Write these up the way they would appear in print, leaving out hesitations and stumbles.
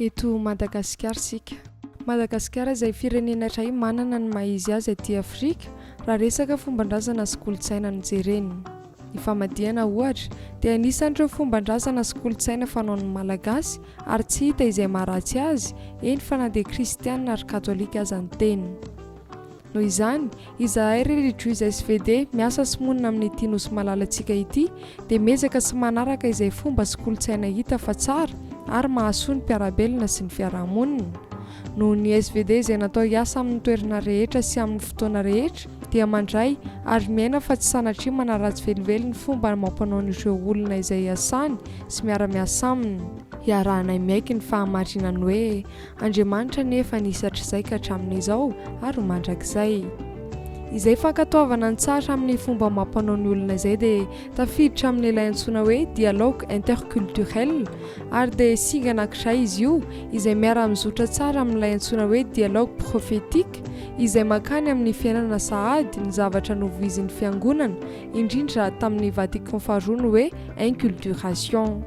Eto Madagasikara sika. Madagasikara izay firenena iray manana ny maha-izy azy aty Afrika raha resaka fomban-drazana sy kolontsaina no jerena. Ny famadihana ohatra dia anisan'ireo fomban-drazana sy kolontsaina fanaon'ny Malagasy ary tsy hita izay maharatsy azy, eny fa na dia kristianina ary katolika aza ny teny. Noho izany, izahay religioza SVD miasa sy monina amin'ity nosy malalantsika ity dia miezaka sy manaraka izay fomba sy kolontsaina hita fa tsara ary mahasoa ny mpiarabelona sy ny fiarahamonina. Noho ny SVD izay natao hiasa amin'ny toerana rehetra sy amin'ny fotoana rehetra dia mandray ary miaina fa tsy sanatria manaratsy velively ny fomba mampanao olona izay hiasany sy miara-miasa aminy. Iarahanay miaiky ny fahamarinany hoe Andriamanitra nefa nisatra izay ka hatramin'izao ary mandrakizay. Izay fankatoavana ny tsara amin'ny fomba mampanao ny olona izay dia tafiditra amin'ny ilay antsoina hoe dialogue interculturel ary dia singa anankiray izy io izay miara-mizotra tsara amin'ilay antsoina hoe dialogue prophétique izay makany amin'ny fiainana sahady ny zavatra novoizin'ny fiangonana indrindra tamin'ny Vatican faharoa hoe inculturation.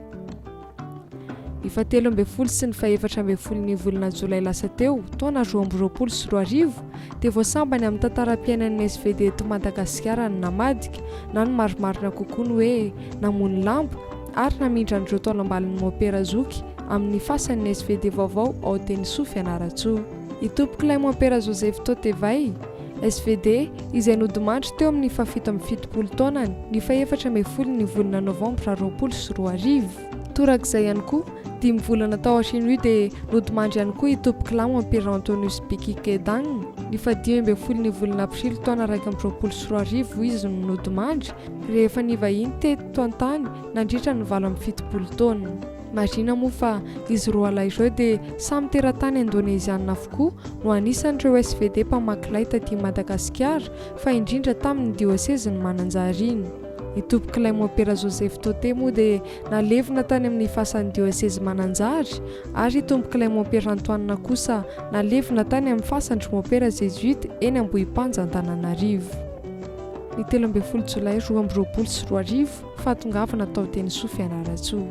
Ny 17 sy ny 14 volana Jolay lasa teo, taona 2024 dia voasambany amin'ny tantaram-piainan'ny SVD eto Madagasikara ny namadika na ny marimarina kokoa ny hoe namono lambo ary namindran'ireo taolam-balin'ny Mopera Zoky amin'ny fasan'ny SVD vaovao ao Tenisoa Fianaratsoa. Itompok'ilay Mopera Joseph Totevay, SVD izay nodimandry teo amin'ny 17 taonany ny 14 volana Novambra 2024. Torak'izay ihany koa 10 volana tao aoriana dia nodimandry ihany koa itompok'ilay Mopera Antonius Bikikedang ny 15 volana Aprily taona 2024 izy no nodimandry rehefa nivahiny teto an-tany nandritra ny 17 taona. Marina moa fa izy roa lahy ireo dia samy teratany Indoneziana avokoa no anisan'ireo SVD mpamakilay taty Madagasikara fa indrindra tamin'ny diocèse ny Mananjary. Itompok'ilay Mopera Joseph Tote moa dia nalevina tany amin'ny fasan'ny diocèse Mananjary ary itompok'ilay Mopera Antoine kosa nalevina tany amin'ny fasan'ny Mopera Jésuite eny Ambohipanja Antananarivo. Ny 13 Jolay 2024 fahatongavana tao Tenisoa Fianaratsoa.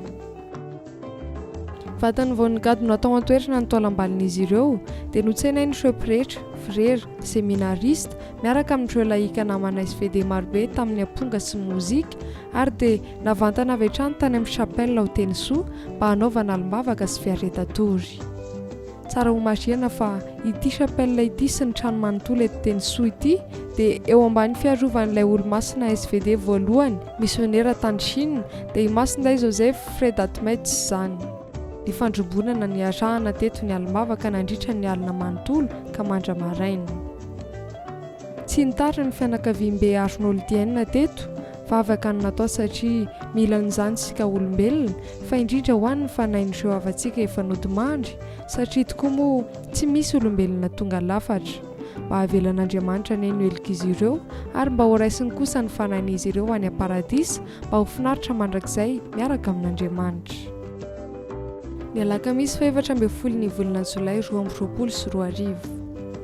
Vatany vao nigado natao an-toerana ny taolam-balin'izy ireo dia notsenain'ireo pretra, frera, seminarista miaraka amin'ireo laika namana SVD marobe tamin'ny amponga sy ny mozika ary dia navantana avy hatrany tany amin'ny chapelle ao Tenisoa mba hanaovana alim-bavaka sy fiaretatory. Tsara ho marihana fa ity chapelle ity sy ny trano manontolo eto Tenisoa ity dia eo ambany fiarovan'ilay olo-masina SVD voalohany misionera tany Chine dia i Masindray Joseph Fredatmets izany. Ny fandrombonana ny arahana teto ny alim-bavaka nandritra ny alina manontolo ka mandra-maraina. Tsy nitara ny fianakaviam-be Arnoldienne teto vavaka no natao satria mila n'izany sika olombelona fa indrindra ho an'ny fanahin'ireo havantsika efa nodimandry satria tokoa moa tsy misy olombelona tonga lafatra. Mba havelan'Andriamanitra neny elika ireo ary mba ho raisiny kosa ny fanahin'izy ireo any am-paradisa mba ho finaritra mandrakizay miaraka amin'Andriamanitra. Ny alakamisy 14 volana Jolay 2024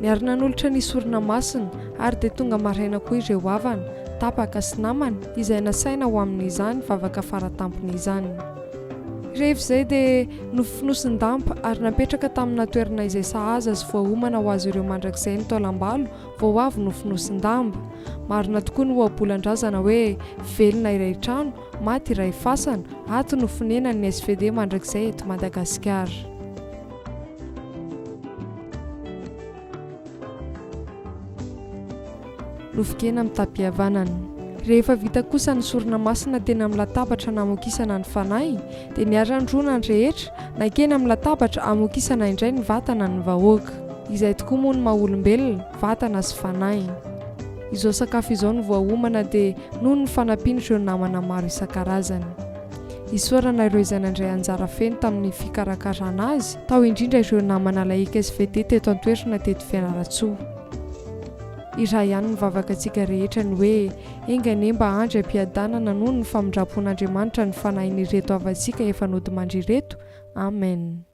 niarina n'olotra nisorona masina ary dia tonga maraina koa ireo havana, tapaka sy namana izay nasaina ho amin'izany vavaka faratampony izany. Rehefa izay dia nofinosin-dampa ary napetraka tamina toerana izay sahaza sy voahomana ho azy ireo mandrakizay ny taolam-balo vao avy nofinosin-damba. Marina tokoa ny ohabolan-drazana hoe velona iray trano, maty iray fasana, ato no fonenan'ny SVD mandrakizay eto Madagasikara. Nofokena amin'ny tapihavanana. Rehefa vita kosa ny sorona masina teny amin'ny latabatra namokisana ny fanahy dia niarandrona ny rehetra nankeny amin'ny latabatra amokisana indray ny vatana ny vahoaka. Izay tokoa moa ny maha-olombelona, vatana sy fanahy. Izao sakafo izao no voahomana dia noho ny fanampian'ireo namana maro isan-karazany. Isaorana ireo izay nandray anjara feno tamin'ny fikarakarana azy, tao indrindra ireo namana laika SVD teto an-toerana teto Fianaratsoa. Iray ihany ny vavakantsika rehetra ny hoe engane mba handry ampiadanana noho ny famindrapon'Andriamanitra ny fanahin'ireto havantsika efa nodimandry ireto. Amen.